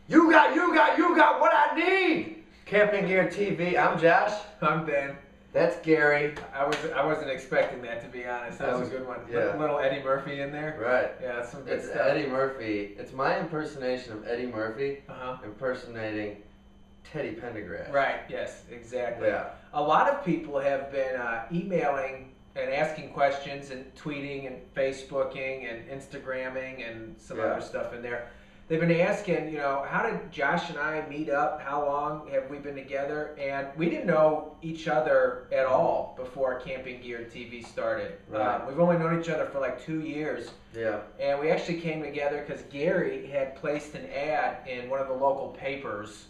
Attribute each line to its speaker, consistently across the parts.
Speaker 1: You got what I need. Camping Gear TV. I'm Josh.
Speaker 2: I'm Ben.
Speaker 1: That's Gary.
Speaker 2: I wasn't expecting that, to be honest. That was a good one.
Speaker 1: Yeah.
Speaker 2: Little Eddie Murphy in there.
Speaker 1: Right.
Speaker 2: Yeah, that's some good
Speaker 1: It's
Speaker 2: stuff.
Speaker 1: Eddie Murphy. It's my impersonation of Eddie Murphy
Speaker 2: Uh-huh.
Speaker 1: impersonating Teddy Pendergrass.
Speaker 2: Right. Yes. Exactly.
Speaker 1: Yeah.
Speaker 2: A lot of people have been emailing and asking questions and tweeting and Facebooking and Instagramming and some other stuff in there. They've been asking, how did Josh and I meet up? How long have we been together? And we didn't know each other at all before Camping Gear TV started.
Speaker 1: Right.
Speaker 2: We've only known each other for like 2 years.
Speaker 1: Yeah.
Speaker 2: And we actually came together because Gary had placed an ad in one of the local papers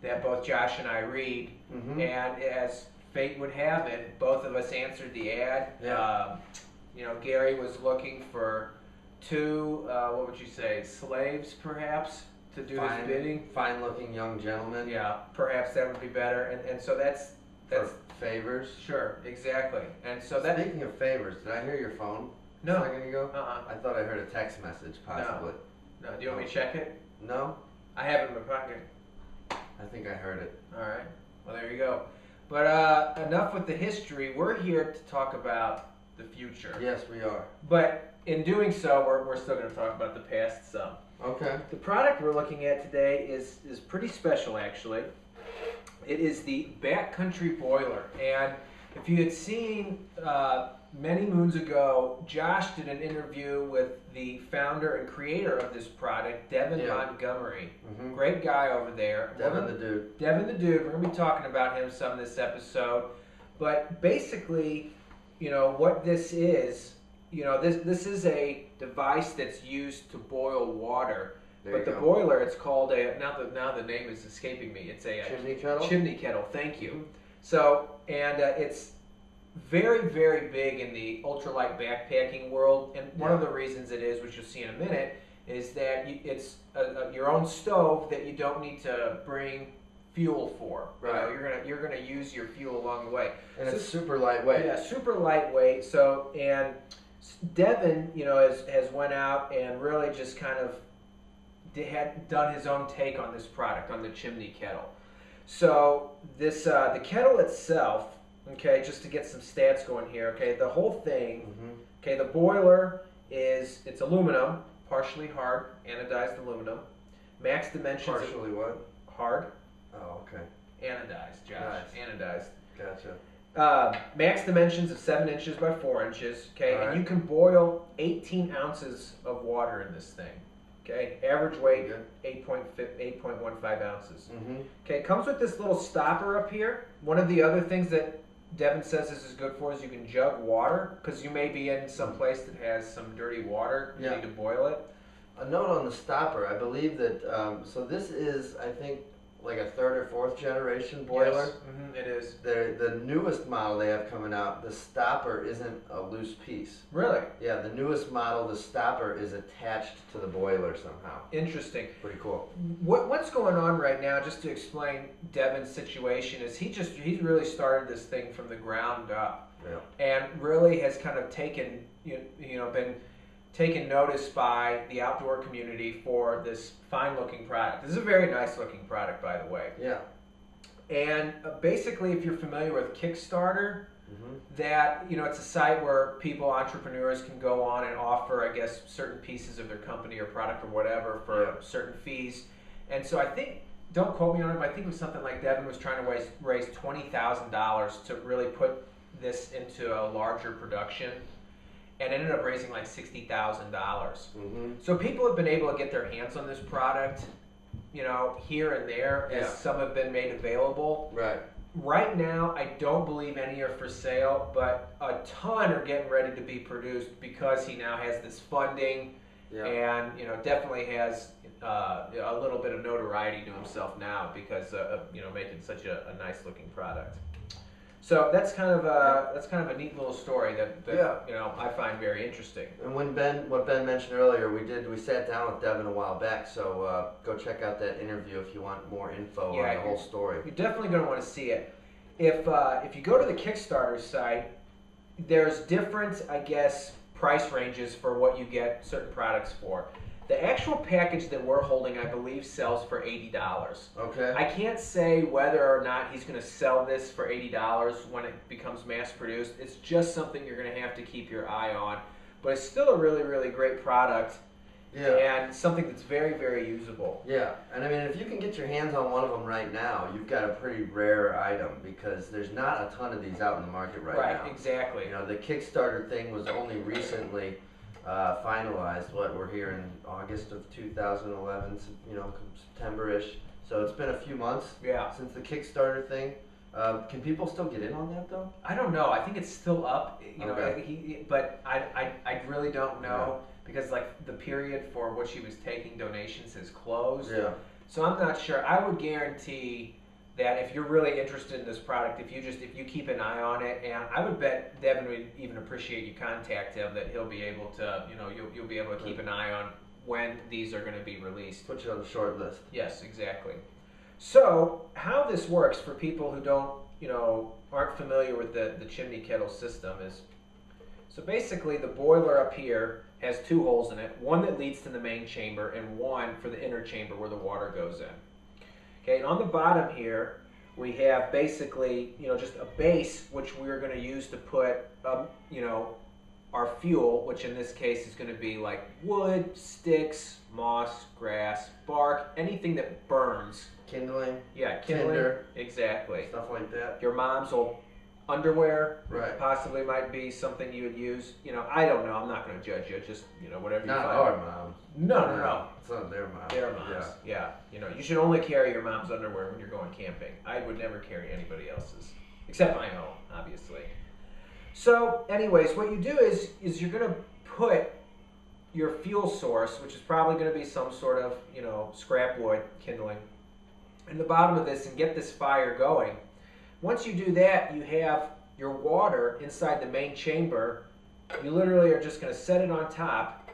Speaker 2: that both Josh and I read.
Speaker 1: Mm-hmm.
Speaker 2: And as fate would have it, both of us answered the ad.
Speaker 1: Yeah.
Speaker 2: Gary was looking for two, what would you say, slaves perhaps, to do his bidding.
Speaker 1: Fine-looking young gentlemen.
Speaker 2: Yeah, perhaps that would be better. And so that's
Speaker 1: For favors.
Speaker 2: Sure, exactly. And so
Speaker 1: Speaking of favors, did I hear your phone
Speaker 2: No.
Speaker 1: a second ago?
Speaker 2: Uh-uh.
Speaker 1: I thought I heard a text message, possibly.
Speaker 2: No, do you want me to check it?
Speaker 1: No?
Speaker 2: I have it in my pocket.
Speaker 1: I think I heard it.
Speaker 2: All right. Well, there you go. But enough with the history. We're here to talk about the future.
Speaker 1: Yes, we are.
Speaker 2: But in doing so, we're still going to talk about the past some.
Speaker 1: Okay.
Speaker 2: The product we're looking at today is pretty special, actually. It is the Backcountry boiler. And if you had seen many moons ago, Josh did an interview with the founder and creator of this product, Devin Montgomery.
Speaker 1: Mm-hmm.
Speaker 2: Great guy over there.
Speaker 1: Devin the dude.
Speaker 2: Devin the dude. We're going to be talking about him some this episode. But basically, what this is, this is a device that's used to boil water. But the boiler, it's called now the name is escaping me. It's a
Speaker 1: chimney kettle.
Speaker 2: Chimney kettle. Thank you. So, and it's very, very big in the ultralight backpacking world. And one of the reasons it is, which you'll see in a minute, is that it's your own stove that you don't need to bring fuel for.
Speaker 1: Right.
Speaker 2: You're gonna use your fuel along the way.
Speaker 1: And it's super lightweight.
Speaker 2: Yeah, super lightweight. So, and Devin, has went out and really just kind of had done his own take on this product, on the chimney kettle. So this the kettle itself, okay, just to get some stats going here, okay, the whole thing, okay, the boiler it's aluminum, partially hard, anodized aluminum. Max dimensions.
Speaker 1: Partially what?
Speaker 2: Hard.
Speaker 1: Oh, okay.
Speaker 2: Anodized, Josh.
Speaker 1: Nice.
Speaker 2: Anodized.
Speaker 1: Gotcha.
Speaker 2: Max dimensions of 7 inches by 4 inches, okay,
Speaker 1: All right.
Speaker 2: and you can boil 18 ounces of water in this thing. Okay, average weight 8.15 ounces.
Speaker 1: Mm-hmm.
Speaker 2: Okay, it comes with this little stopper up here. One of the other things that Devin says this is good for is you can jug water, because you may be in some place that has some dirty water. You need to boil it.
Speaker 1: A note on the stopper. I believe that, so this is, I think, like a 3rd or 4th generation boiler.
Speaker 2: Yes, it is.
Speaker 1: The newest model they have coming out, the stopper isn't a loose piece.
Speaker 2: Really?
Speaker 1: Yeah, the newest model, the stopper is attached to the boiler somehow.
Speaker 2: Interesting.
Speaker 1: Pretty cool.
Speaker 2: What's going on right now, just to explain Devin's situation, is he really started this thing from the ground up.
Speaker 1: Yeah.
Speaker 2: And really has kind of taken, been taken notice by the outdoor community for this fine-looking product. This is a very nice-looking product, by the way.
Speaker 1: Yeah.
Speaker 2: And basically, if you're familiar with Kickstarter, that, it's a site where entrepreneurs can go on and offer, I guess, certain pieces of their company or product or whatever for certain fees. And so I think, don't quote me on it, but I think it was something like Devin was trying to raise $20,000 to really put this into a larger production, and ended up raising like $60,000. So people have been able to get their hands on this product, here and there, as some have been made available.
Speaker 1: Right.
Speaker 2: Right now, I don't believe any are for sale, but a ton are getting ready to be produced because he now has this funding, and definitely has a little bit of notoriety to himself now because of making such a nice looking product. So that's kind of a neat little story that I find very interesting.
Speaker 1: And what Ben mentioned earlier, we sat down with Devin a while back, so go check out that interview if you want more info on the whole story.
Speaker 2: You're definitely going to want to see it. If you go to the Kickstarter site, there's different, I guess, price ranges for what you get certain products for. The actual package that we're holding, I believe, sells for $80.
Speaker 1: Okay.
Speaker 2: I can't say whether or not he's going to sell this for $80 when it becomes mass produced. It's just something you're going to have to keep your eye on. But it's still a really, really great product.
Speaker 1: Yeah.
Speaker 2: And something that's very, very usable.
Speaker 1: Yeah, and I mean, if you can get your hands on one of them right now, you've got a pretty rare item because there's not a ton of these out in the market right now.
Speaker 2: Right, exactly.
Speaker 1: You know, the Kickstarter thing was only recently finalized. What we're here in August of 2011, you know, September-ish. So it's been a few months since the Kickstarter thing. Can people still get in on that though?
Speaker 2: I don't know. I think it's still up. You know,
Speaker 1: Okay.
Speaker 2: but I really don't know. Because like the period for which he was taking donations has closed.
Speaker 1: Yeah.
Speaker 2: So I'm not sure. I would guarantee that if you're really interested in this product, if you keep an eye on it, and I would bet Devin would even appreciate you contact him, that he'll be able to, you know, you'll be able to keep an eye on when these are going to be released.
Speaker 1: Put you on the short list.
Speaker 2: Yes, exactly. So how this works for people who don't, you know, aren't familiar with the chimney kettle system is, so basically the boiler up here has two holes in it, one that leads to the main chamber and one for the inner chamber where the water goes in. Okay, and on the bottom here, we have basically, you know, just a base which we're going to use to put, you know, our fuel, which in this case is going to be like wood, sticks, moss, grass, bark, anything that burns.
Speaker 1: Kindling.
Speaker 2: Yeah, kindling.
Speaker 1: Tinder.
Speaker 2: Exactly.
Speaker 1: Stuff like that.
Speaker 2: Your mom's old underwear,
Speaker 1: Right.
Speaker 2: possibly might be something you would use. You know, I don't know. I'm not going to judge you. Just, you know, whatever you
Speaker 1: Not
Speaker 2: find.
Speaker 1: our moms.
Speaker 2: No.
Speaker 1: It's not their moms.
Speaker 2: Their moms. Yeah. You know, you should only carry your mom's underwear when you're going camping. I would never carry anybody else's, except my own, obviously. So, anyways, what you do is you're going to put your fuel source, which is probably going to be some sort of, you know, scrap wood kindling, in the bottom of this and get this fire going. Once you do that, you have your water inside the main chamber. You literally are just going to set it on top,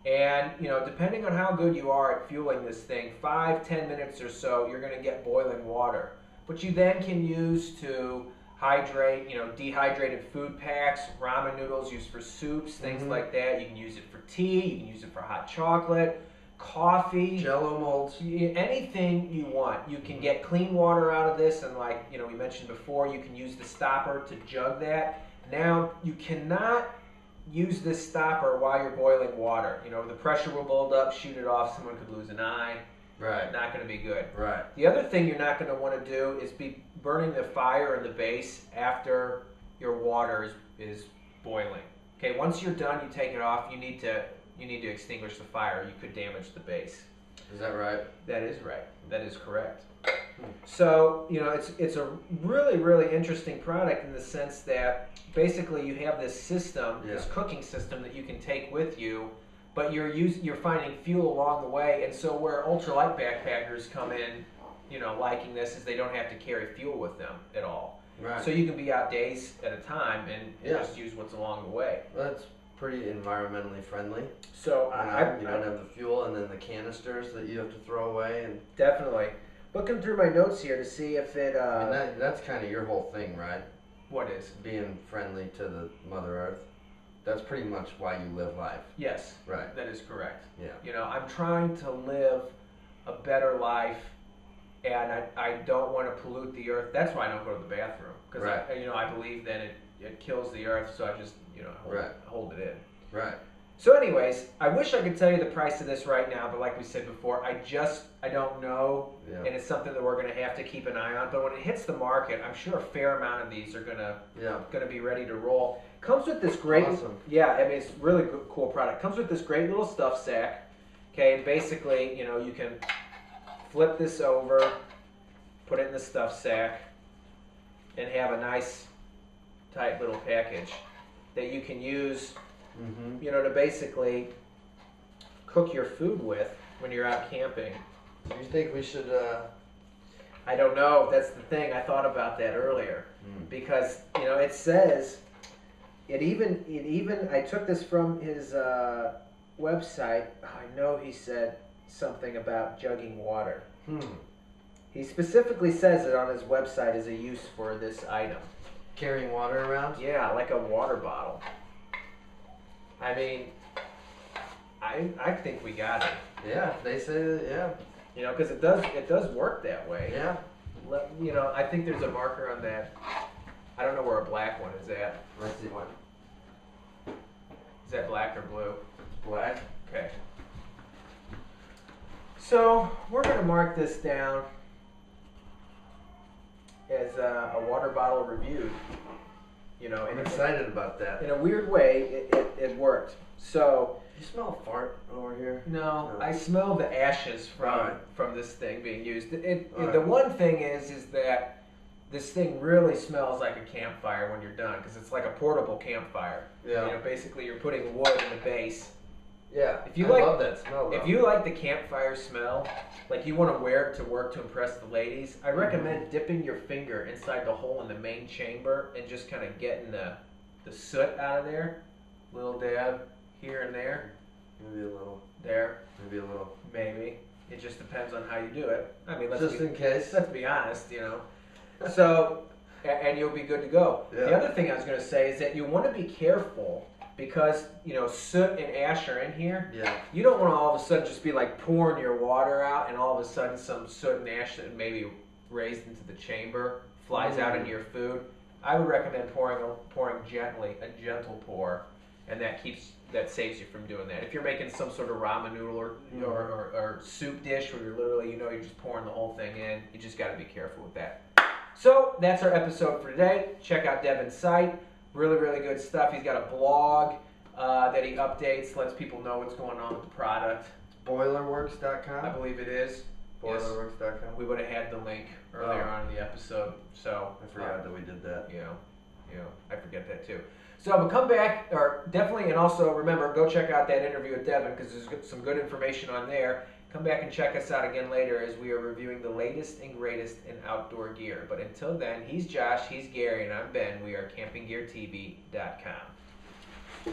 Speaker 2: and you know, depending on how good you are at fueling this thing, 5-10 minutes or so, you're going to get boiling water, which you then can use to hydrate, you know, dehydrated food packs, ramen noodles used for soups, things like that. You can use it for tea, you can use it for hot chocolate, coffee,
Speaker 1: Jello molds,
Speaker 2: anything you want. You can get clean water out of this, and like, you know, we mentioned before, you can use the stopper to jug that. Now, you cannot use this stopper while you're boiling water. You know, the pressure will build up, shoot it off, someone could lose an eye.
Speaker 1: Right.
Speaker 2: Not going to be good.
Speaker 1: Right.
Speaker 2: The other thing you're not going to want to do is be burning the fire in the base after your water is boiling. Okay, once you're done, you take it off. You need to extinguish the fire. You could damage the base.
Speaker 1: Is that right?
Speaker 2: That is right. That is correct. So, you know, it's a really, really interesting product in the sense that basically you have this system, this cooking system that you can take with you, but you're finding fuel along the way. And so where ultralight backpackers come in, you know, liking this, is they don't have to carry fuel with them at all.
Speaker 1: Right.
Speaker 2: So you can be out days at a time and just use what's along the way.
Speaker 1: That's pretty environmentally friendly.
Speaker 2: So
Speaker 1: you don't have the fuel and then the canisters that you have to throw away, and
Speaker 2: definitely looking through my notes here to see if it.
Speaker 1: And that's kind of your whole thing, right?
Speaker 2: What is?
Speaker 1: Being friendly to the Mother Earth. That's pretty much why you live life.
Speaker 2: Yes.
Speaker 1: Right.
Speaker 2: That is correct.
Speaker 1: Yeah.
Speaker 2: You know, I'm trying to live a better life, and I don't want to pollute the earth. That's why I don't go to the bathroom, because I believe that it kills the earth. So I just, you know, hold it in.
Speaker 1: Right.
Speaker 2: So anyways, I wish I could tell you the price of this right now, but like we said before, I don't know, and it's something that we're going to have to keep an eye on. But when it hits the market, I'm sure a fair amount of these are gonna be ready to roll. Comes with this great, I mean, it's a really good, cool product. Comes with this great little stuff sack. Okay, and basically, you know, you can flip this over, put it in the stuff sack, and have a nice, tight little package that you can use. You know, to basically cook your food with when you're out camping.
Speaker 1: Do you think we should?
Speaker 2: I don't know. That's the thing. I thought about that earlier because, you know, it says it even. I took this from his website. I know he said something about jugging water. He specifically says it on his website as a use for this item.
Speaker 1: Carrying water around?
Speaker 2: Yeah, like a water bottle. I mean, I think we got it.
Speaker 1: Yeah, they say that, yeah.
Speaker 2: You know, because it does work that way.
Speaker 1: Yeah.
Speaker 2: You know, I think there's a marker on that. I don't know where a black one is at.
Speaker 1: Let's see one.
Speaker 2: Is that black or blue?
Speaker 1: Black.
Speaker 2: Okay. So we're going to mark this down as a water bottle reviewed. You know,
Speaker 1: I'm excited about that.
Speaker 2: In a weird way, it worked. So.
Speaker 1: You smell a fart over here?
Speaker 2: No, I smell the ashes from this thing being used. The one thing is that this thing really smells like a campfire when you're done, because it's like a portable campfire.
Speaker 1: Yeah.
Speaker 2: You know, basically you're putting wood in the base.
Speaker 1: Yeah.
Speaker 2: I
Speaker 1: love that smell, though.
Speaker 2: If you like the campfire smell, like you want to wear it to work to impress the ladies, I recommend dipping your finger inside the hole in the main chamber and just kind of getting the soot out of there. Little dab here and there.
Speaker 1: Maybe a little.
Speaker 2: There.
Speaker 1: Maybe a little.
Speaker 2: Maybe. It just depends on how you do it. I mean,
Speaker 1: in case.
Speaker 2: Let's be honest, you know. So, and you'll be good to go. Yeah. The other thing I was going to say is that you want to be careful because, you know, soot and ash are in here.
Speaker 1: Yeah.
Speaker 2: You don't want to all of a sudden just be like pouring your water out and all of a sudden some soot and ash that maybe raised into the chamber flies out into your food. I would recommend pouring gently, a gentle pour, and that saves you from doing that. If you're making some sort of ramen noodle or soup dish where you're literally, you know, you're just pouring the whole thing in, you just got to be careful with that. So that's our episode for today. Check out Devin's site. Really, really good stuff. He's got a blog that he updates, lets people know what's going on with the product.
Speaker 1: Boilerwerks.com?
Speaker 2: I believe it is.
Speaker 1: Boilerwerks.com.
Speaker 2: Yes. We would have had the link earlier on in the episode. So
Speaker 1: I forgot that we did that.
Speaker 2: Yeah, I forget that too. So, but come back, or definitely, and also remember, go check out that interview with Devin because there's some good information on there. Come back and check us out again later as we are reviewing the latest and greatest in outdoor gear. But until then, he's Josh, he's Gary, and I'm Ben. We are CampingGearTV.com.